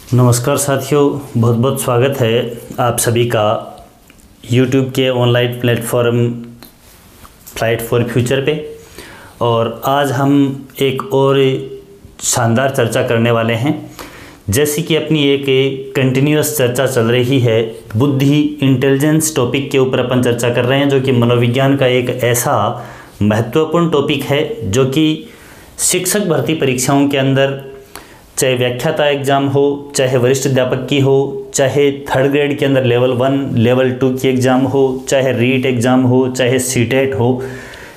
नमस्कार साथियों, बहुत बहुत स्वागत है आप सभी का YouTube के online platform flight for future पे। और आज हम एक और शानदार चर्चा करने वाले हैं। जैसे कि अपनी एक कंटिन्यूअस चर्चा चल रही है, बुद्धि इंटेलिजेंस टॉपिक के ऊपर अपन चर्चा कर रहे हैं, जो कि मनोविज्ञान का एक ऐसा महत्वपूर्ण टॉपिक है जो कि शिक्षक भर्ती परीक्षाओं के अंदर, चाहे व्याख्याता एग्ज़ाम हो, चाहे वरिष्ठ अध्यापक की हो, चाहे थर्ड ग्रेड के अंदर लेवल 1 लेवल 2 की एग्ज़ाम हो, चाहे रीट एग्ज़ाम हो, चाहे सीटेट हो,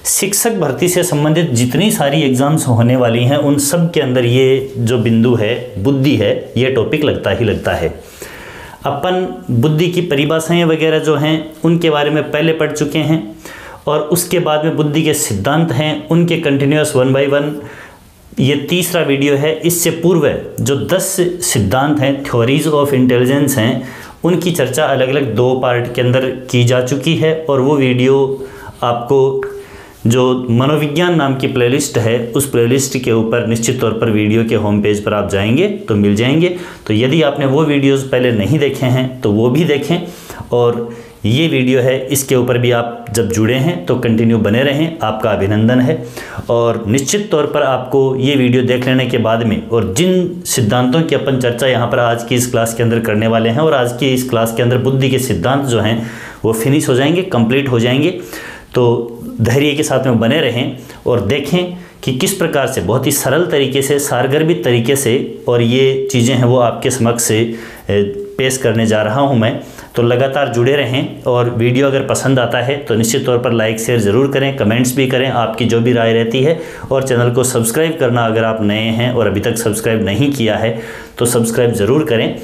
शिक्षक भर्ती से संबंधित जितनी सारी एग्ज़ाम्स होने वाली हैं उन सब के अंदर ये जो बिंदु है, बुद्धि है, ये टॉपिक लगता ही लगता है। अपन बुद्धि की परिभाषाएँ वगैरह जो हैं उनके बारे में पहले पढ़ चुके हैं, और उसके बाद में बुद्धि के सिद्धांत हैं, उनके कंटिन्यूअस 1 बाय 1 ये तीसरा वीडियो है। इससे पूर्व जो 10 सिद्धांत हैं, थ्योरीज ऑफ इंटेलिजेंस हैं, उनकी चर्चा अलग अलग 2 पार्ट के अंदर की जा चुकी है। और वो वीडियो आपको जो मनोविज्ञान नाम की प्लेलिस्ट है, उस प्लेलिस्ट के ऊपर निश्चित तौर पर वीडियो के होम पेज पर आप जाएंगे तो मिल जाएंगे। तो यदि आपने वो वीडियोज़ पहले नहीं देखे हैं तो वो भी देखें, और ये वीडियो है, इसके ऊपर भी आप जब जुड़े हैं तो कंटिन्यू बने रहें, आपका अभिनंदन है। और निश्चित तौर पर आपको ये वीडियो देख लेने के बाद में, और जिन सिद्धांतों की अपन चर्चा यहाँ पर आज की इस क्लास के अंदर करने वाले हैं, और आज की इस क्लास के अंदर बुद्धि के सिद्धांत जो हैं वो फिनिश हो जाएंगे, कंप्लीट हो जाएंगे। तो धैर्य के साथ में बने रहें और देखें कि किस प्रकार से बहुत ही सरल तरीके से, सारगर्भित तरीके से, और ये चीज़ें हैं वो आपके समक्ष से पेश करने जा रहा हूं मैं। तो लगातार जुड़े रहें, और वीडियो अगर पसंद आता है तो निश्चित तौर पर लाइक शेयर ज़रूर करें, कमेंट्स भी करें, आपकी जो भी राय रहती है। और चैनल को सब्सक्राइब करना, अगर आप नए हैं और अभी तक सब्सक्राइब नहीं किया है तो सब्सक्राइब ज़रूर करें।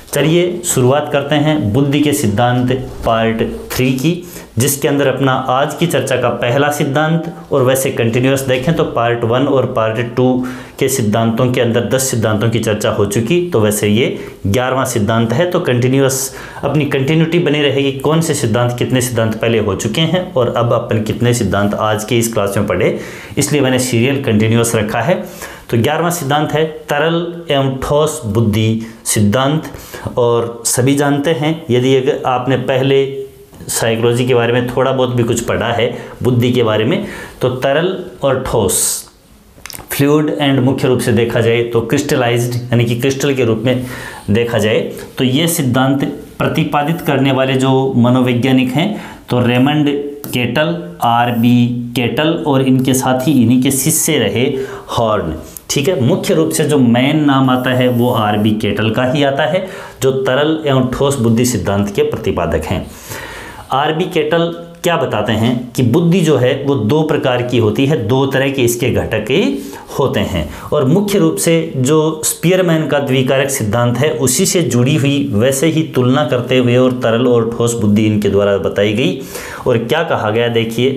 चलिए शुरुआत करते हैं बुद्धि के सिद्धांत पार्ट 3 की, जिसके अंदर अपना आज की चर्चा का पहला सिद्धांत, और वैसे कंटिन्यूअस देखें तो पार्ट 1 और पार्ट 2 के सिद्धांतों के अंदर 10 सिद्धांतों की चर्चा हो चुकी, तो वैसे ये 11वां सिद्धांत है। तो कंटिन्यूअस अपनी कंटिन्यूटी बनी रहेगी, कौन से सिद्धांत, कितने सिद्धांत पहले हो चुके हैं और अब अपन कितने सिद्धांत आज की इस क्लास में पढ़े, इसलिए मैंने सीरियल कंटिन्यूअस रखा है। तो 11वां सिद्धांत है तरल एवं ठोस बुद्धि सिद्धांत। और सभी जानते हैं, यदि अगर आपने पहले साइकोलॉजी के बारे में थोड़ा बहुत भी कुछ पढ़ा है बुद्धि के बारे में, तो तरल और ठोस, फ्लूइड एंड मुख्य रूप से देखा जाए तो क्रिस्टलाइज्ड, यानी कि क्रिस्टल के रूप में देखा जाए, तो ये सिद्धांत प्रतिपादित करने वाले जो मनोवैज्ञानिक हैं तो रेमंड केटल, RB केटल, और इनके साथ ही इन्हीं के शिष्य रहे हॉर्न। ठीक है, मुख्य रूप से जो मेन नाम आता है वो RB केटल का ही आता है, जो तरल एवं ठोस बुद्धि सिद्धांत के प्रतिपादक हैं। RB केटल क्या बताते हैं कि बुद्धि जो है वो 2 प्रकार की होती है, 2 तरह के इसके घटक होते हैं। और मुख्य रूप से जो स्पीयरमैन का द्विकारक सिद्धांत है उसी से जुड़ी हुई वैसे ही तुलना करते हुए और तरल और ठोस बुद्धि इनके द्वारा बताई गई। और क्या कहा गया देखिए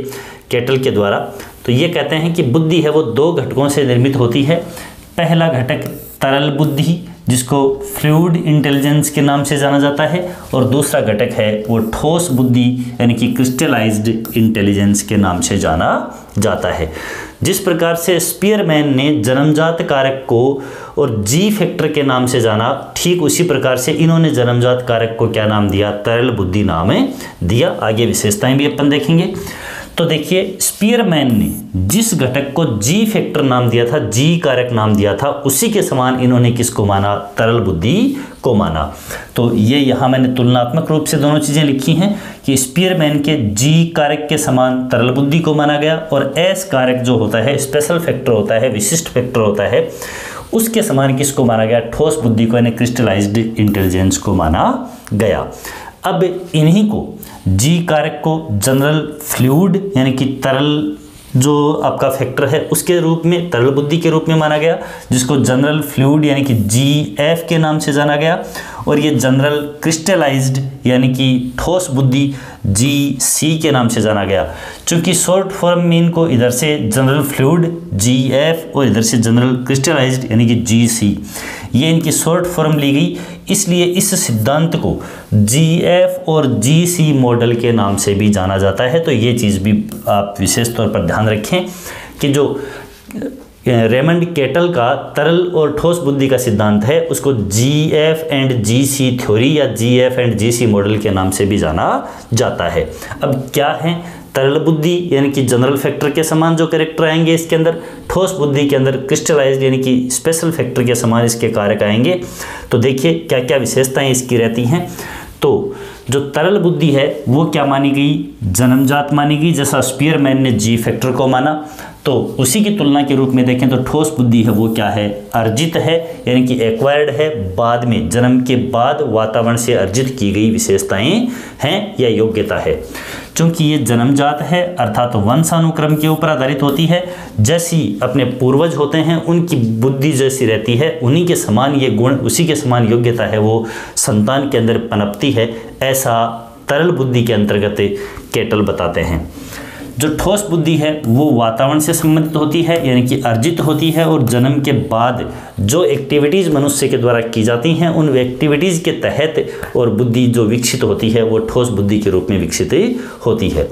केटल के द्वारा, तो ये कहते हैं कि बुद्धि है वो 2 घटकों से निर्मित होती है। पहला घटक तरल बुद्धि, जिसको फ्लूइड इंटेलिजेंस के नाम से जाना जाता है, और दूसरा घटक है वो ठोस बुद्धि, यानी कि क्रिस्टलाइज्ड इंटेलिजेंस के नाम से जाना जाता है। जिस प्रकार से स्पीयरमैन ने जन्मजात कारक को और जी फैक्टर के नाम से जाना, ठीक उसी प्रकार से इन्होंने जन्मजात कारक को क्या नाम दिया, तरल बुद्धि नाम दिया। आगे विशेषताएं भी अपन देखेंगे। तो देखिए, स्पीयरमैन ने जिस घटक को जी फैक्टर नाम दिया था, जी कारक नाम दिया था, उसी के समान इन्होंने किसको माना, तरल बुद्धि को माना। तो ये यहाँ मैंने तुलनात्मक रूप से दोनों चीज़ें लिखी हैं कि स्पीयरमैन के जी कारक के समान तरल बुद्धि को माना गया, और एस कारक जो होता है, स्पेशल फैक्टर होता है, विशिष्ट फैक्टर होता है, उसके समान किसको माना गया, ठोस बुद्धि को, यानी क्रिस्टलाइज्ड इंटेलिजेंस को माना गया। अब इन्हीं को जी कारक को जनरल फ्लूइड, यानी कि तरल जो आपका फैक्टर है उसके रूप में, तरल बुद्धि के रूप में माना गया, जिसको जनरल फ्लूइड यानी कि GF के नाम से जाना गया। और ये जनरल क्रिस्टलाइज्ड यानी कि ठोस बुद्धि GC के नाम से जाना गया। चूंकि शॉर्ट फॉर्म में इनको इधर से जनरल फ्लूइड GF और इधर से जनरल क्रिस्टलाइज्ड यानी कि GC, ये इनकी शॉर्ट फॉर्म ली गई, इसलिए इस सिद्धांत को GF और GC मॉडल के नाम से भी जाना जाता है। तो ये चीज़ भी आप विशेष तौर पर ध्यान रखें कि जो रेमंड केटल का तरल और ठोस बुद्धि का सिद्धांत है, उसको GF एंड GC थ्योरी या GF एंड GC मॉडल के नाम से भी जाना जाता है। अब क्या है तरल बुद्धि, यानी कि जनरल फैक्टर के समान जो कैरेक्टर आएंगे इसके अंदर, ठोस बुद्धि के अंदर क्रिस्टलाइज्ड यानी कि स्पेशल फैक्टर के समान इसके कारक आएंगे। तो देखिए क्या क्या विशेषताएं इसकी रहती हैं। तो जो तरल बुद्धि है वो क्या मानी गई, जन्मजात मानी गई, जैसा स्पीयरमैन ने G फैक्टर को माना। तो उसी की तुलना के रूप में देखें तो ठोस बुद्धि है वो क्या है, अर्जित है, यानी कि एक्वायर्ड है, बाद में जन्म के बाद वातावरण से अर्जित की गई विशेषताएं हैं या योग्यता है। चूंकि ये जन्मजात है अर्थात वंशानुक्रम के ऊपर आधारित होती है, जैसी अपने पूर्वज होते हैं उनकी बुद्धि जैसी रहती है, उन्हीं के समान ये गुण, उसी के समान योग्यता है वो संतान के अंदर पनपती है, ऐसा तरल बुद्धि के अंतर्गत केटल बताते हैं। जो ठोस बुद्धि है वो वातावरण से संबंधित होती है, यानी कि अर्जित होती है, और जन्म के बाद जो एक्टिविटीज़ मनुष्य के द्वारा की जाती हैं उन एक्टिविटीज़ के तहत और बुद्धि जो विकसित होती है वो ठोस बुद्धि के रूप में विकसित होती है।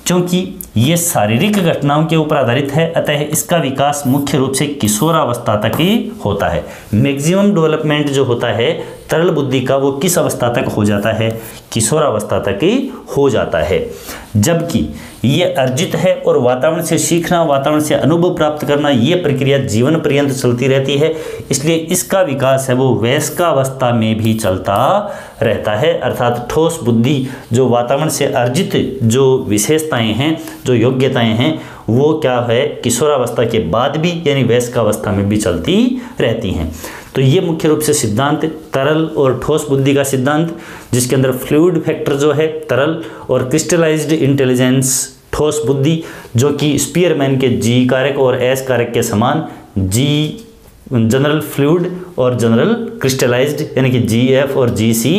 क्योंकि ये शारीरिक घटनाओं के ऊपर आधारित है, अतः इसका विकास मुख्य रूप से किशोरावस्था तक ही होता है। मैक्सिमम डेवलपमेंट जो होता है तरल बुद्धि का वो किस अवस्था तक हो जाता है, किशोरावस्था तक ही हो जाता है। जबकि ये अर्जित है और वातावरण से सीखना, वातावरण से अनुभव प्राप्त करना, ये प्रक्रिया जीवन पर्यंत चलती रहती है, इसलिए इसका विकास है वो वयस्कावस्था में भी चलता रहता है। अर्थात ठोस बुद्धि जो वातावरण से अर्जित जो विशेषताएं हैं, जो योग्यताएं हैं, वो क्या है किशोरावस्था के बाद भी यानी वयस्कावस्था में भी चलती रहती हैं। तो ये मुख्य रूप से सिद्धांत तरल और ठोस बुद्धि का सिद्धांत, जिसके अंदर फ्लूइड फैक्टर जो है तरल और क्रिस्टलाइज्ड इंटेलिजेंस ठोस बुद्धि, जो कि स्पीयरमैन के G कारक और S कारक के समान G जनरल फ्लूइड और जनरल क्रिस्टलाइज्ड यानी कि GF और GC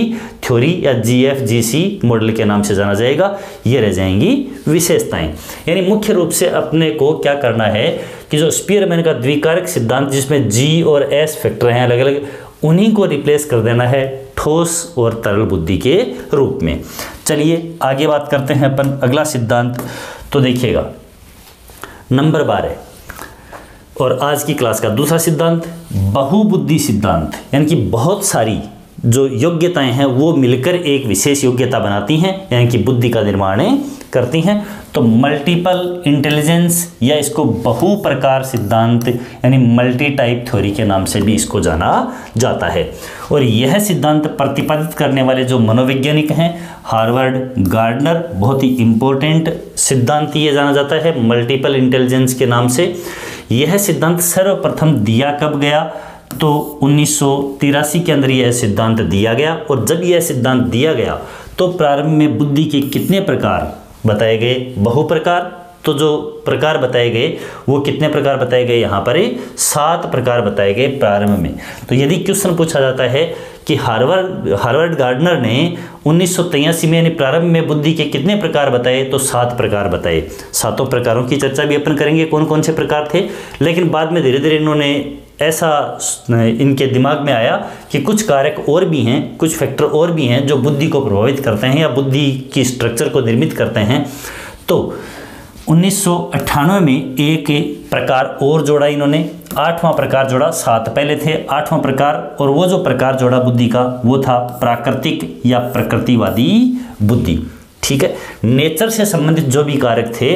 थ्योरी या GF GC मॉडल के नाम से जाना जाएगा। ये रह जाएंगी विशेषताएं। यानी मुख्य रूप से अपने को क्या करना है कि जो स्पीयरमैन का द्विकारक सिद्धांत जिसमें G और S फैक्टर हैं अलग अलग, उन्हीं को रिप्लेस कर देना है ठोस और तरल बुद्धि के रूप में। चलिए आगे बात करते हैं अपन अगला सिद्धांत। तो देखिएगा नंबर 12 और आज की क्लास का दूसरा सिद्धांत बहुबुद्धि सिद्धांत, यानी कि बहुत सारी जो योग्यताएं हैं वो मिलकर एक विशेष योग्यता बनाती हैं, यानी कि बुद्धि का निर्माण करती हैं। तो मल्टीपल इंटेलिजेंस या इसको बहु प्रकार सिद्धांत यानी मल्टी टाइप थ्योरी के नाम से भी इसको जाना जाता है। और यह सिद्धांत प्रतिपादित करने वाले जो मनोवैज्ञानिक हैं हार्वर्ड गार्डनर, बहुत ही इम्पोर्टेंट सिद्धांत ये जाना जाता है मल्टीपल इंटेलिजेंस के नाम से। यह सिद्धांत सर्वप्रथम दिया कब गया, तो 1983 के अंदर यह सिद्धांत दिया गया। और जब यह सिद्धांत दिया गया तो प्रारंभ में बुद्धि के कितने प्रकार बताए गए, बहु प्रकार। तो जो प्रकार बताए गए वो कितने प्रकार बताए गए, यहाँ पर 7 प्रकार बताए गए प्रारंभ में। तो यदि क्वेश्चन पूछा जाता है कि हार्वर्ड गार्डनर ने 1983 में यानी प्रारंभ में बुद्धि के कितने प्रकार बताए, तो 7 प्रकार बताए। 7 प्रकारों की चर्चा भी अपन करेंगे कौन कौन से प्रकार थे। लेकिन बाद में धीरे धीरे इन्होंने ऐसा इनके दिमाग में आया कि कुछ कारक और भी हैं, कुछ फैक्टर और भी हैं जो बुद्धि को प्रभावित करते हैं या बुद्धि की स्ट्रक्चर को निर्मित करते हैं। तो 1998 में एक प्रकार और जोड़ा इन्होंने, 8वां प्रकार जोड़ा। 7 पहले थे, 8वां प्रकार। और वो जो प्रकार जोड़ा बुद्धि का वो था प्राकृतिक या प्रकृतिवादी बुद्धि। ठीक है, नेचर से संबंधित जो भी कारक थे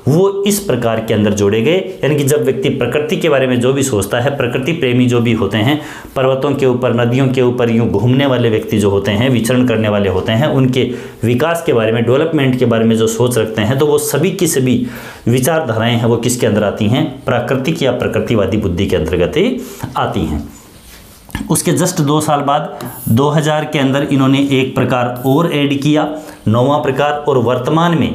वो इस प्रकार के अंदर जोड़े गए। यानी कि जब व्यक्ति प्रकृति के बारे में जो भी सोचता है, प्रकृति प्रेमी जो भी होते हैं, पर्वतों के ऊपर नदियों के ऊपर यूं घूमने वाले व्यक्ति जो होते हैं, विचरण करने वाले होते हैं, उनके विकास के बारे में, डेवलपमेंट के बारे में जो सोच रखते हैं, तो वो सभी की सभी विचारधाराएं हैं वो किसके अंदर आती हैं, प्राकृतिक या प्रकृतिवादी बुद्धि के अंतर्गत आती हैं। उसके जस्ट 2 साल बाद 2000 के अंदर इन्होंने एक प्रकार और ऐड किया, 9वां प्रकार। और वर्तमान में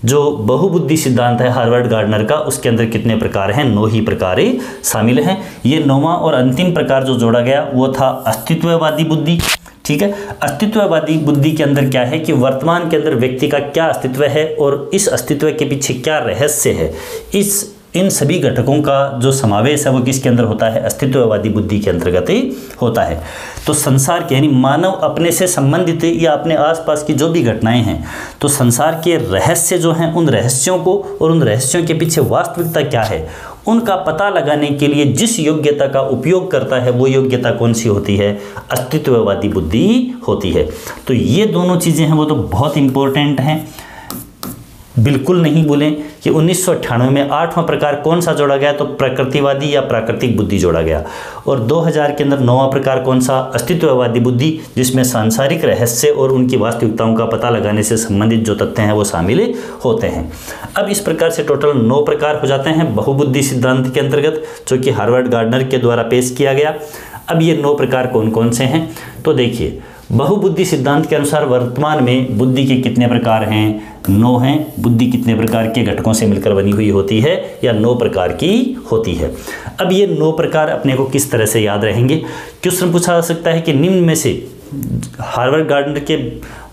जो बहुबुद्धि सिद्धांत है हार्वर्ड गार्डनर का, उसके अंदर कितने प्रकार हैं, 9 ही प्रकार शामिल हैं। ये 9वां और अंतिम प्रकार जो जोड़ा गया वो था अस्तित्ववादी बुद्धि। ठीक है, अस्तित्ववादी बुद्धि के अंदर क्या है कि वर्तमान के अंदर व्यक्ति का क्या अस्तित्व है और इस अस्तित्व के पीछे क्या रहस्य है, इन सभी घटकों का जो समावेश है वो किसके अंदर होता है, अस्तित्ववादी बुद्धि के अंतर्गत ही होता है। तो संसार के यानी मानव अपने से संबंधित या अपने आसपास की जो भी घटनाएं हैं, तो संसार के रहस्य जो हैं, उन रहस्यों को और उन रहस्यों के पीछे वास्तविकता क्या है, उनका पता लगाने के लिए जिस योग्यता का उपयोग करता है वो योग्यता कौन सी होती है? अस्तित्ववादी बुद्धि होती है। तो ये दोनों चीज़ें हैं वो तो बहुत इंपॉर्टेंट हैं, बिल्कुल नहीं भूलें कि 1998 में 8वां प्रकार कौन सा जोड़ा गया? तो प्रकृतिवादी या प्राकृतिक बुद्धि जोड़ा गया। और 2000 के अंदर 9वां प्रकार कौन सा? अस्तित्ववादी बुद्धि, जिसमें सांसारिक रहस्य और उनकी वास्तविकताओं का पता लगाने से संबंधित जो तथ्य हैं वो शामिल होते हैं। अब इस प्रकार से टोटल 9 प्रकार हो जाते हैं बहुबुद्धि सिद्धांत के अंतर्गत, जो कि हार्वर्ड गार्डनर के द्वारा पेश किया गया। अब ये 9 प्रकार कौन कौन से हैं? तो देखिए, बहुबुद्धि सिद्धांत के अनुसार वर्तमान में बुद्धि के कितने प्रकार हैं? 9 हैं। बुद्धि कितने प्रकार के घटकों से मिलकर बनी हुई होती है? या 9 प्रकार की होती है। अब ये 9 प्रकार अपने को किस तरह से याद रहेंगे? क्वेश्चन पूछा जा सकता है कि निम्न में से हार्वर्ड गार्डनर के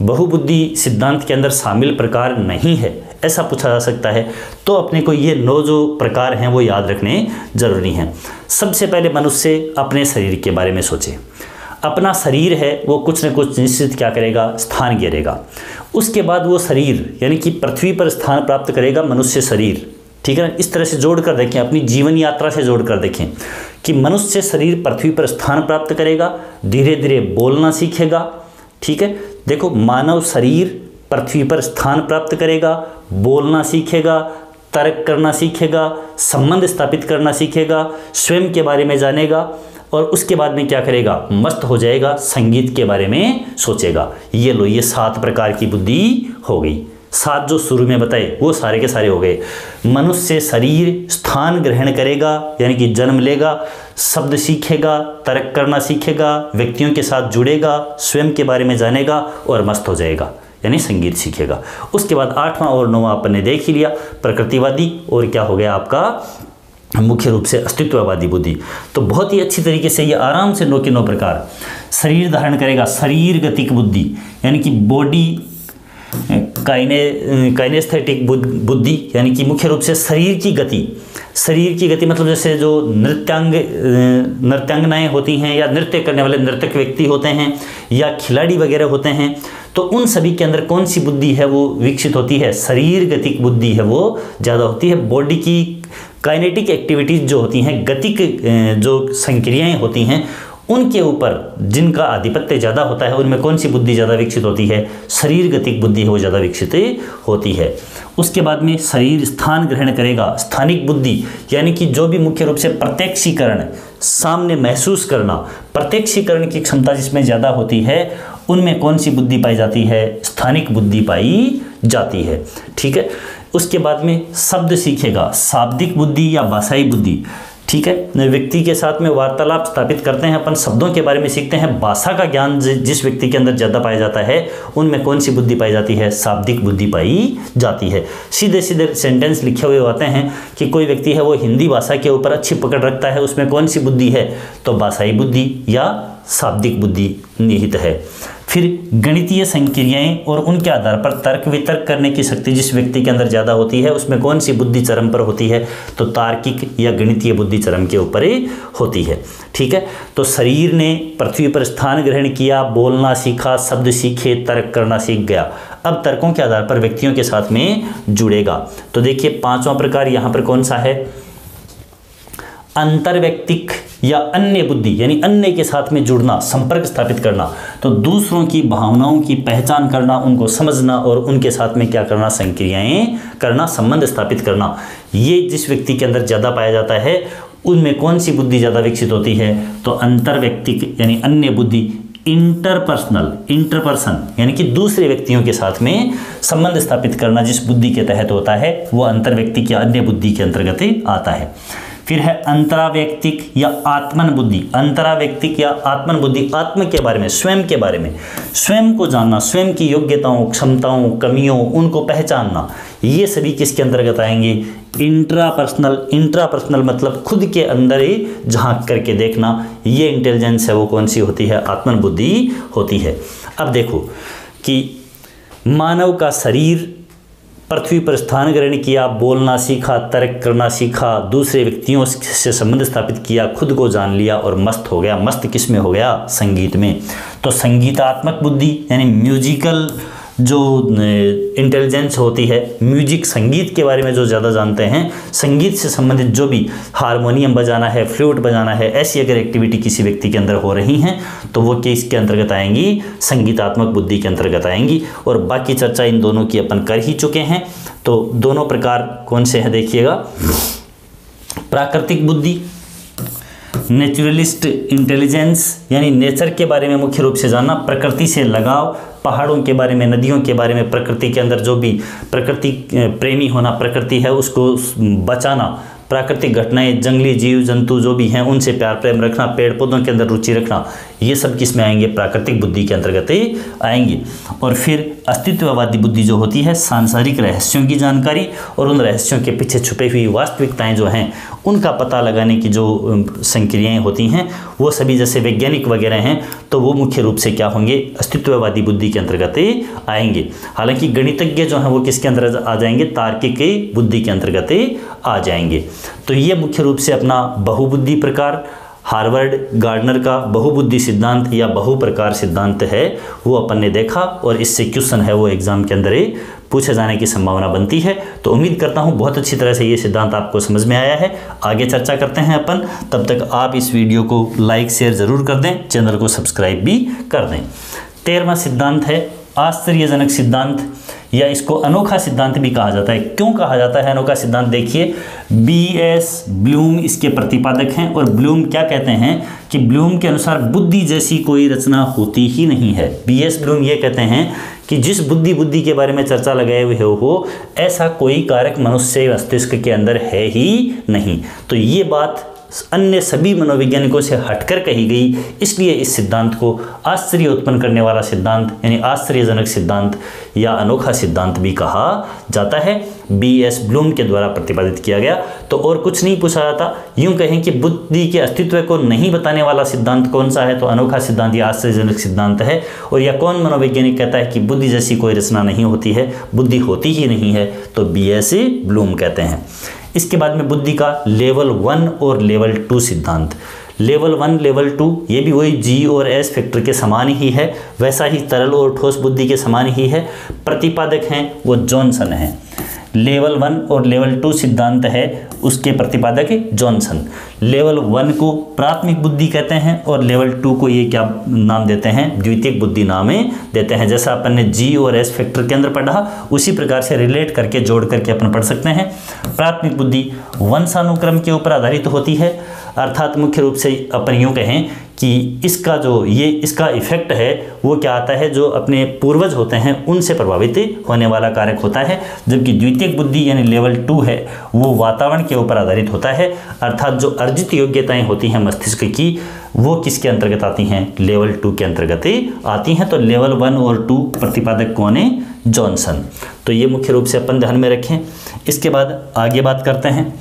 बहुबुद्धि सिद्धांत के अंदर शामिल प्रकार नहीं है, ऐसा पूछा जा सकता है। तो अपने को ये 9 जो प्रकार हैं वो याद रखने जरूरी हैं। सबसे पहले मनुष्य अपने शरीर के बारे में सोचे। अपना शरीर है वो कुछ न कुछ निश्चित क्या करेगा? स्थान घेरेगा। उसके बाद वो शरीर यानी कि पृथ्वी पर स्थान प्राप्त करेगा मनुष्य शरीर, ठीक है ना। इस तरह से जोड़कर देखें, अपनी जीवन यात्रा से जोड़कर देखें कि मनुष्य शरीर पृथ्वी पर स्थान प्राप्त करेगा, धीरे धीरे बोलना सीखेगा, ठीक है। देखो, मानव शरीर पृथ्वी पर स्थान प्राप्त करेगा, बोलना सीखेगा, तर्क करना सीखेगा, संबंध स्थापित करना सीखेगा, स्वयं के बारे में जानेगा और उसके बाद में क्या करेगा? मस्त हो जाएगा, संगीत के बारे में सोचेगा। ये लो, ये 7 प्रकार की बुद्धि हो गई। 7 जो शुरू में बताए वो सारे के सारे हो गए। मनुष्य शरीर स्थान ग्रहण करेगा यानी कि जन्म लेगा, शब्द सीखेगा, तर्क करना सीखेगा, व्यक्तियों के साथ जुड़ेगा, स्वयं के बारे में जानेगा और मस्त हो जाएगा यानी संगीत सीखेगा। उसके बाद 8वां और 9वां अपन ने देख ही लिया, प्रकृतिवादी और क्या हो गया आपका? मुख्य रूप से अस्तित्ववादी बुद्धि। तो बहुत ही अच्छी तरीके से ये आराम से 9 के 9 प्रकार। शरीर धारण करेगा, शरीर गतिक बुद्धि यानी कि बॉडी काइनेस्थेटिक बुद्धि यानी कि मुख्य रूप से शरीर की गति। शरीर की गति मतलब जैसे जो नृत्यांगनाएं होती हैं या नृत्य करने वाले नर्तक व्यक्ति होते हैं या खिलाड़ी वगैरह होते हैं, तो उन सभी के अंदर कौन सी बुद्धि है वो विकसित होती है? शरीर गतिक बुद्धि है वो ज़्यादा होती है। बॉडी की काइनेटिक एक्टिविटीज़ जो होती हैं, गतिक जो संक्रियाएं होती हैं, उनके ऊपर जिनका आधिपत्य ज़्यादा होता है उनमें कौन सी बुद्धि ज़्यादा विकसित होती है? शरीर गतिक बुद्धि है वो ज़्यादा विकसित होती है। उसके बाद में शरीर स्थान ग्रहण करेगा, स्थानिक बुद्धि यानी कि जो भी मुख्य रूप से प्रत्यक्षीकरण, सामने महसूस करना, प्रत्यक्षीकरण की क्षमता जिसमें ज़्यादा होती है उनमें कौन सी बुद्धि पाई जाती है? स्थानिक बुद्धि पाई जाती है, ठीक है। उसके बाद में शब्द सीखेगा, शाब्दिक बुद्धि या भाषाई बुद्धि, ठीक है। व्यक्ति के साथ में वार्तालाप स्थापित करते हैं, अपन शब्दों के बारे में सीखते हैं। भाषा का ज्ञान जिस व्यक्ति के अंदर ज़्यादा पाया जाता है उनमें कौन सी बुद्धि पाई जाती है? शाब्दिक बुद्धि पाई जाती है। सीधे सीधे सेंटेंस लिखे हुए होते हैं कि कोई व्यक्ति है वो हिंदी भाषा के ऊपर अच्छी पकड़ रखता है, उसमें कौन सी बुद्धि है? तो भाषाई बुद्धि या शाब्दिक बुद्धि निहित है। फिर गणितीय संक्रियाएं और उनके आधार पर तर्क वितर्क करने की शक्ति जिस व्यक्ति के अंदर ज़्यादा होती है उसमें कौन सी बुद्धि चरम पर होती है? तो तार्किक या गणितीय बुद्धि चरम के ऊपर होती है, ठीक है। तो शरीर ने पृथ्वी पर स्थान ग्रहण किया, बोलना सीखा, शब्द सीखे, तर्क करना सीख गया। अब तर्कों के आधार पर व्यक्तियों के साथ में जुड़ेगा। तो देखिए 5वां प्रकार यहाँ पर कौन सा है? अंतर्व्यक्तिक या अन्य बुद्धि यानी अन्य के साथ में जुड़ना, संपर्क स्थापित करना। तो दूसरों की भावनाओं की पहचान करना, उनको समझना और उनके साथ में क्या करना? संक्रियाएं करना, संबंध स्थापित करना। ये जिस व्यक्ति के अंदर ज़्यादा पाया जाता है उनमें कौन सी बुद्धि ज़्यादा विकसित होती है? तो अंतर्व्यक्तिक यानी अन्य बुद्धि। इंटरपर्सन यानी कि दूसरे व्यक्तियों के साथ में संबंध स्थापित करना जिस बुद्धि के तहत होता है वो अंतर्व्यक्तिक या अन्य बुद्धि के अंतर्गत आता है। फिर है अंतराव्यक्तिक या आत्मन बुद्धि। अंतराव्यक्तिक या आत्मन बुद्धि, आत्म के बारे में, स्वयं के बारे में, स्वयं को जानना, स्वयं की योग्यताओं, क्षमताओं, कमियों, उनको पहचानना, ये सभी किसके अंतर्गत आएंगे? इंट्रापर्सनल। इंट्रापर्सनल मतलब खुद के अंदर ही झांक करके देखना, ये इंटेलिजेंस है वो कौन सी होती है? आत्मन बुद्धि होती है। अब देखो कि मानव का शरीर पृथ्वी पर स्थान ग्रहण किया, बोलना सीखा, तर्क करना सीखा, दूसरे व्यक्तियों से संबंध स्थापित किया, खुद को जान लिया और मस्त हो गया। मस्त किस में हो गया? संगीत में। तो संगीतात्मक बुद्धि यानी म्यूजिकल जो इंटेलिजेंस होती है, म्यूजिक संगीत के बारे में जो ज़्यादा जानते हैं, संगीत से संबंधित जो भी हारमोनियम बजाना है, फ्लूट बजाना है, ऐसी अगर एक्टिविटी किसी व्यक्ति के अंदर हो रही हैं तो वो किसके अंतर्गत आएंगी, संगीतात्मक बुद्धि के अंतर्गत आएंगी। और बाकी चर्चा इन दोनों की अपन कर ही चुके हैं। तो दोनों प्रकार कौन से हैं देखिएगा, प्राकृतिक बुद्धि, नेचुरलिस्ट इंटेलिजेंस यानी नेचर के बारे में मुख्य रूप से जानना, प्रकृति से लगाव, पहाड़ों के बारे में, नदियों के बारे में, प्रकृति के अंदर जो भी प्रकृति प्रेमी होना, प्रकृति है उसको बचाना, प्राकृतिक घटनाएं, जंगली जीव जंतु जो भी हैं उनसे प्यार प्रेम रखना, पेड़ पौधों के अंदर रुचि रखना, ये सब किस में आएंगे, प्राकृतिक बुद्धि के अंतर्गत ही आएंगे। और फिर अस्तित्ववादी बुद्धि जो होती है, सांसारिक रहस्यों की जानकारी और उन रहस्यों के पीछे छुपे हुई वास्तविकताएं जो हैं उनका पता लगाने की जो संक्रियाएं होती हैं वो सभी जैसे वैज्ञानिक वगैरह हैं तो वो मुख्य रूप से क्या होंगे, अस्तित्ववादी बुद्धि के अंतर्गत आएंगे। हालांकि गणितज्ञ जो हैं वो किसके अंतर्गत आ जाएंगे, तार्किक बुद्धि के अंतर्गत आ जाएंगे। तो ये मुख्य रूप से अपना बहुबुद्धि प्रकार, हार्वर्ड गार्डनर का बहुबुद्धि सिद्धांत या बहुप्रकार सिद्धांत है वो अपन ने देखा और इससे क्वेश्चन है वो एग्जाम के अंदर पूछे जाने की संभावना बनती है। तो उम्मीद करता हूँ बहुत अच्छी तरह से ये सिद्धांत आपको समझ में आया है। आगे चर्चा करते हैं अपन, तब तक आप इस वीडियो को लाइक शेयर ज़रूर कर दें, चैनल को सब्सक्राइब भी कर दें। 13वां सिद्धांत है आश्चर्यजनक सिद्धांत या इसको अनोखा सिद्धांत भी कहा जाता है। क्यों कहा जाता है अनोखा सिद्धांत, देखिए B.S. ब्लूम इसके प्रतिपादक हैं और ब्लूम क्या कहते हैं कि ब्लूम के अनुसार बुद्धि जैसी कोई रचना होती ही नहीं है। B.S. ब्लूम ये कहते हैं कि जिस बुद्धि के बारे में चर्चा लगाए हुए हो ऐसा कोई कारक मनुष्य मस्तिष्क के अंदर है ही नहीं। तो ये बात अन्य सभी मनोवैज्ञानिकों से हटकर कही गई, इसलिए इस सिद्धांत को आश्चर्य उत्पन्न करने वाला सिद्धांत यानी आश्चर्यजनक सिद्धांत या अनोखा सिद्धांत भी कहा जाता है। B.S. ब्लूम के द्वारा प्रतिपादित किया गया। तो और कुछ नहीं पूछा जाता, यूं कहें कि बुद्धि के अस्तित्व को नहीं बताने वाला सिद्धांत कौन सा है, तो अनोखा सिद्धांत या आश्चर्यजनक सिद्धांत है। और या कौन मनोवैज्ञानिक कहता है कि बुद्धि जैसी कोई रचना नहीं होती है, बुद्धि होती ही नहीं है, तो B.S. ब्लूम कहते हैं। इसके बाद में बुद्धि का लेवल 1 और लेवल 2 सिद्धांत। लेवल 1 लेवल 2 ये भी वही G और S फैक्टर के समान ही है, वैसा ही तरल और ठोस बुद्धि के समान ही है। प्रतिपादक हैं वो जॉनसन हैं। लेवल 1 और लेवल 2 सिद्धांत है उसके प्रतिपादक जॉनसन। लेवल 1 को प्राथमिक बुद्धि कहते हैं और लेवल 2 को ये क्या नाम देते हैं, द्वितीयक बुद्धि नाम देते हैं। जैसा अपन ने G और S फैक्टर के अंदर पढ़ा उसी प्रकार से रिलेट करके जोड़ करके अपन पढ़ सकते हैं। प्राथमिक बुद्धि वंशानुक्रम के ऊपर आधारित होती है, अर्थात मुख्य रूप से अपन यूँ कहें कि इसका जो इसका इफेक्ट है वो क्या आता है, जो अपने पूर्वज होते हैं उनसे प्रभावित होने वाला कारक होता है। जबकि द्वितीयक बुद्धि यानी लेवल 2 है वो वातावरण के ऊपर आधारित होता है, अर्थात जो अर्जित योग्यताएं होती हैं मस्तिष्क की वो किसके अंतर्गत आती हैं, लेवल 2 के अंतर्गत आती हैं। तो लेवल 1 और 2 प्रतिपादक कौन है, जॉनसन। तो ये मुख्य रूप से अपन ध्यान में रखें। इसके बाद आगे बात करते हैं।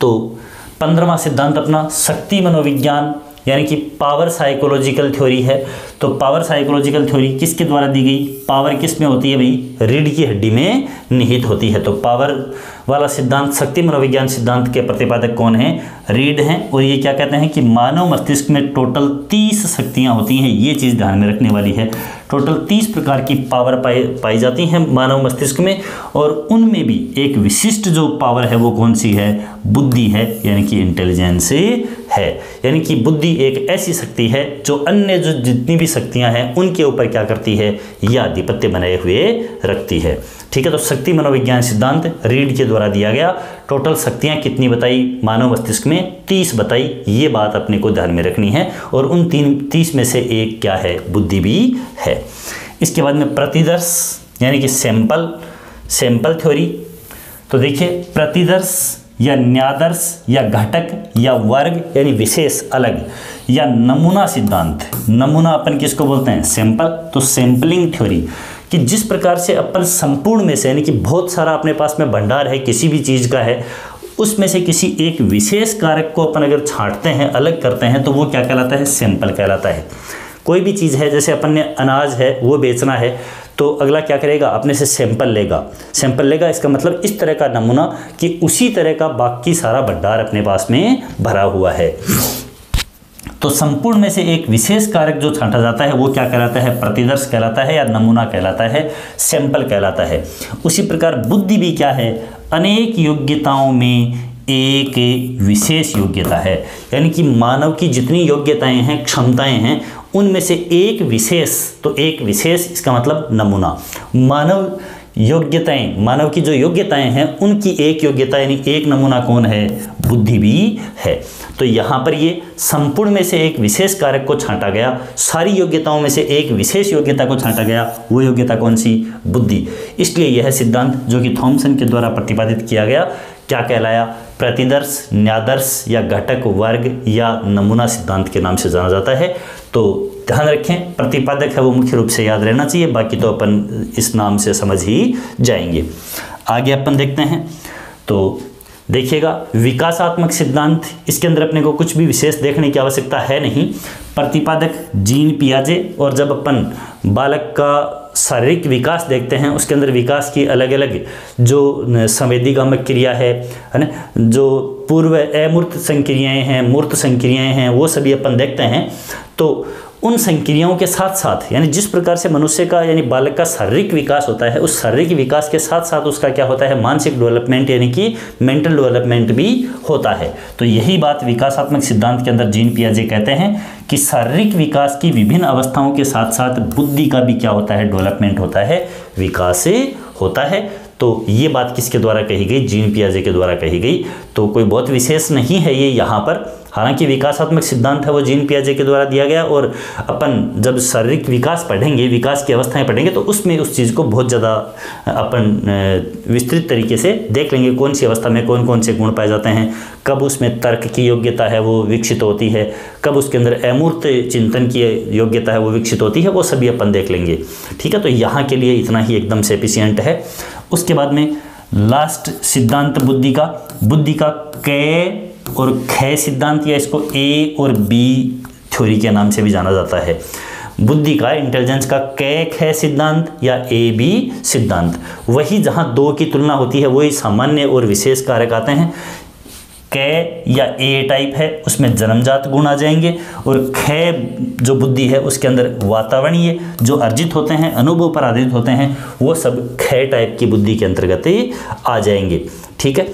तो 15वां सिद्धांत अपना शक्ति मनोविज्ञान यानी कि पावर साइकोलॉजिकल थ्योरी है। तो पावर साइकोलॉजिकल थ्योरी किसके द्वारा दी गई, पावर किस में होती है भाई, रीढ़ की हड्डी में निहित होती है। तो पावर वाला सिद्धांत शक्ति मनोविज्ञान सिद्धांत के प्रतिपादक कौन है, रीड हैं। और ये क्या कहते हैं कि मानव मस्तिष्क में टोटल 30 शक्तियाँ होती हैं, ये चीज़ ध्यान में रखने वाली है। टोटल 30 प्रकार की पावर पाई जाती हैं मानव मस्तिष्क में और उनमें भी एक विशिष्ट जो पावर है वो कौन सी है, बुद्धि है, यानी कि इंटेलिजेंस है। यानी कि बुद्धि एक ऐसी शक्ति है जो अन्य जो जितनी भी शक्तियां हैं उनके ऊपर क्या करती है, यह आधिपत्य बनाए हुए रखती है। ठीक है, तो शक्ति मनोविज्ञान सिद्धांत रीड के द्वारा दिया गया। टोटल शक्तियां कितनी बताई मानव मस्तिष्क में, 30 बताई। ये बात अपने को ध्यान में रखनी है और उन 30 में से एक क्या है, बुद्धि भी है। इसके बाद में प्रतिदर्श यानी कि सैंपल थ्योरी। तो देखिए प्रतिदर्श या न्यादर्श या घटक या वर्ग यानी विशेष अलग या नमूना सिद्धांत। नमूना अपन किसको बोलते हैं, सैंपल। तो सैंपलिंग थ्योरी कि जिस प्रकार से अपन संपूर्ण में से यानी कि बहुत सारा अपने पास में भंडार है किसी भी चीज़ का है, उसमें से किसी एक विशेष कारक को अपन अगर छांटते हैं, अलग करते हैं, तो वो क्या कहलाता है, सैंपल कहलाता है। कोई भी चीज़ है, जैसे अपन ने अनाज है वो बेचना है, तो अगला क्या करेगा, अपने से सैंपल लेगा। इसका मतलब इस तरह का नमूना कि उसी तरह का बाकी सारा भंडार अपने पास में भरा हुआ है। तो संपूर्ण में से एक विशेष कारक जो छांटा जाता है वो क्या कहलाता है, प्रतिदर्श कहलाता है या नमूना कहलाता है, सैंपल कहलाता है। उसी प्रकार बुद्धि भी क्या है, अनेक योग्यताओं में एक विशेष योग्यता है, यानी कि मानव की जितनी योग्यताएं हैं, क्षमताएं हैं, उनमें से एक विशेष, तो एक विशेष इसका मतलब नमूना। मानव योग्यताएं, मानव की जो योग्यताएं हैं उनकी एक योग्यता यानी एक नमूना कौन है, बुद्धि भी है। तो यहाँ पर ये संपूर्ण में से एक विशेष कारक को छांटा गया, सारी योग्यताओं में से एक विशेष योग्यता को छांटा गया, वो योग्यता कौन सी, बुद्धि। इसलिए यह सिद्धांत जो कि थॉमसन के द्वारा प्रतिपादित किया गया क्या कहलाया, प्रतिदर्श, न्यादर्श या घटक वर्ग या नमूना सिद्धांत के नाम से जाना जाता है। तो ध्यान रखें, प्रतिपादक है वो मुख्य रूप से याद रहना चाहिए, बाकी तो अपन इस नाम से समझ ही जाएंगे। आगे अपन देखते हैं, तो देखिएगा विकासात्मक सिद्धांत, इसके अंदर अपने को कुछ भी विशेष देखने की आवश्यकता है नहीं। प्रतिपादक जीन पियाजे, और जब अपन बालक का शारीरिक विकास देखते हैं उसके अंदर विकास की अलग अलग जो संवेदीगामक क्रिया है ना, जो पूर्व अमूर्त संक्रियाएं हैं, मूर्त संक्रियाएं हैं, वो सभी अपन देखते हैं। तो उन संक्रियाओं के साथ साथ, यानी जिस प्रकार से मनुष्य का यानी बालक का शारीरिक विकास होता है, उस शारीरिक विकास के साथ साथ उसका क्या होता है, मानसिक डेवलपमेंट यानी कि मेंटल डेवलपमेंट भी होता है। तो यही बात विकासात्मक सिद्धांत के अंदर जीन पियाजे कहते हैं कि शारीरिक विकास की विभिन्न अवस्थाओं के साथ साथ बुद्धि का भी क्या होता है, डेवलपमेंट होता है, विकास होता है। तो ये बात किसके द्वारा कही गई, जीन पियाजे के द्वारा कही गई। तो कोई बहुत विशेष नहीं है ये यहाँ पर, हालांकि विकासात्मक सिद्धांत है वो जीन पियाजे के द्वारा दिया गया, और अपन जब शारीरिक विकास पढ़ेंगे, विकास की अवस्थाएं पढ़ेंगे, तो उसमें उस चीज़ को बहुत ज़्यादा अपन विस्तृत तरीके से देख लेंगे, कौन सी अवस्था में कौन कौन से गुण पाए जाते हैं, कब उसमें तर्क की योग्यता है वो विकसित होती है, कब उसके अंदर अमूर्त चिंतन की योग्यता है वो विकसित होती है, वो सभी अपन देख लेंगे। ठीक है, तो यहाँ के लिए इतना ही एकदम से एफिशिएंट है। उसके बाद में लास्ट सिद्धांत बुद्धि का कै और ख सिद्धांत, या इसको ए और बी थ्योरी के नाम से भी जाना जाता है। बुद्धि का, इंटेलिजेंस का कै ख सिद्धांत या ए बी सिद्धांत, वही जहाँ दो की तुलना होती है वही सामान्य और विशेष कारक आते हैं। कै या ए टाइप है उसमें जन्मजात गुण आ जाएंगे, और ख जो बुद्धि है उसके अंदर वातावरणीय जो अर्जित होते हैं, अनुभव पर आधारित होते हैं, वो सब ख टाइप की बुद्धि के अंतर्गत ही आ जाएंगे। ठीक है,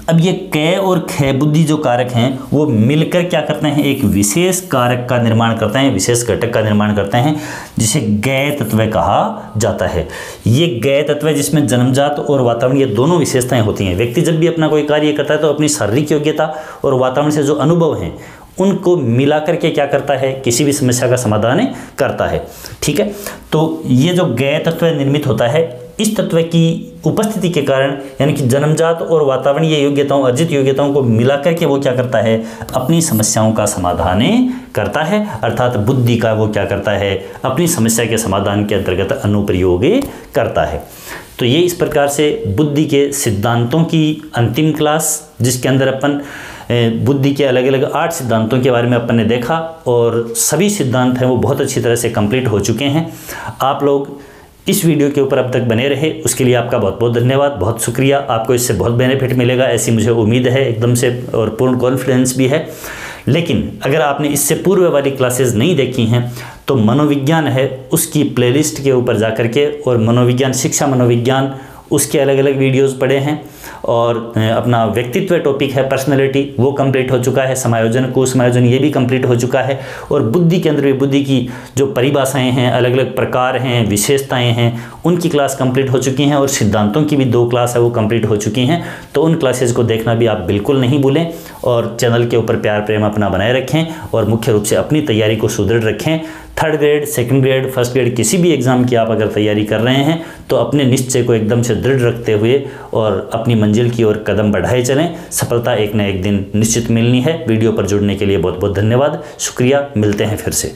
अब ये कै और ख बुद्धि जो कारक हैं वो मिलकर क्या करते हैं, एक विशेष कारक का निर्माण करते हैं, विशेष घटक का निर्माण करते हैं, जिसे ज्ञेय तत्व कहा जाता है। ये ज्ञेय तत्व जिसमें जन्मजात और वातावरण ये दोनों विशेषताएं होती हैं। व्यक्ति जब भी अपना कोई कार्य करता है तो अपनी शारीरिक योग्यता और वातावरण से जो अनुभव हैं उनको मिला करके क्या करता है, किसी भी समस्या का समाधान करता है। ठीक है, तो ये जो ज्ञेय तत्व निर्मित होता है, इस तत्व की उपस्थिति के कारण यानी कि जन्मजात और वातावरणीय योग्यताओं, अर्जित योग्यताओं को मिलाकर के वो क्या करता है, अपनी समस्याओं का समाधान करता है, अर्थात बुद्धि का वो क्या करता है, अपनी समस्या के समाधान के अंतर्गत अनुप्रयोग करता है। तो ये इस प्रकार से बुद्धि के सिद्धांतों की अंतिम क्लास, जिसके अंदर अपन बुद्धि के अलग अलग 8 सिद्धांतों के बारे में अपन ने देखा, और सभी सिद्धांत हैं वो बहुत अच्छी तरह से कंप्लीट हो चुके हैं। आप लोग इस वीडियो के ऊपर अब तक बने रहे, उसके लिए आपका बहुत बहुत धन्यवाद, बहुत शुक्रिया। आपको इससे बहुत बेनिफिट मिलेगा ऐसी मुझे उम्मीद है एकदम से, और पूर्ण कॉन्फिडेंस भी है। लेकिन अगर आपने इससे पूर्व वाली क्लासेस नहीं देखी हैं तो मनोविज्ञान है उसकी प्लेलिस्ट के ऊपर जा कर के, और मनोविज्ञान शिक्षा मनोविज्ञान उसके अलग अलग वीडियोस पड़े हैं, और अपना व्यक्तित्व टॉपिक है पर्सनैलिटी वो कंप्लीट हो चुका है, समायोजन कुसमायोजन ये भी कंप्लीट हो चुका है, और बुद्धि के अंदर भी बुद्धि की जो परिभाषाएं हैं, अलग अलग प्रकार हैं, विशेषताएं हैं, उनकी क्लास कंप्लीट हो चुकी हैं, और सिद्धांतों की भी 2 क्लास है वो कंप्लीट हो चुकी हैं। तो उन क्लासेज को देखना भी आप बिल्कुल नहीं भूलें, और चैनल के ऊपर प्यार प्रेम अपना बनाए रखें, और मुख्य रूप से अपनी तैयारी को सुदृढ़ रखें। 3rd grade, 2nd grade, 1st grade किसी भी एग्ज़ाम की आप अगर तैयारी कर रहे हैं तो अपने निश्चय को एकदम से दृढ़ रखते हुए और अपनी मंजिल की ओर कदम बढ़ाए चलें। सफलता एक न एक दिन निश्चित मिलनी है। वीडियो पर जुड़ने के लिए बहुत बहुत धन्यवाद, शुक्रिया। मिलते हैं फिर से।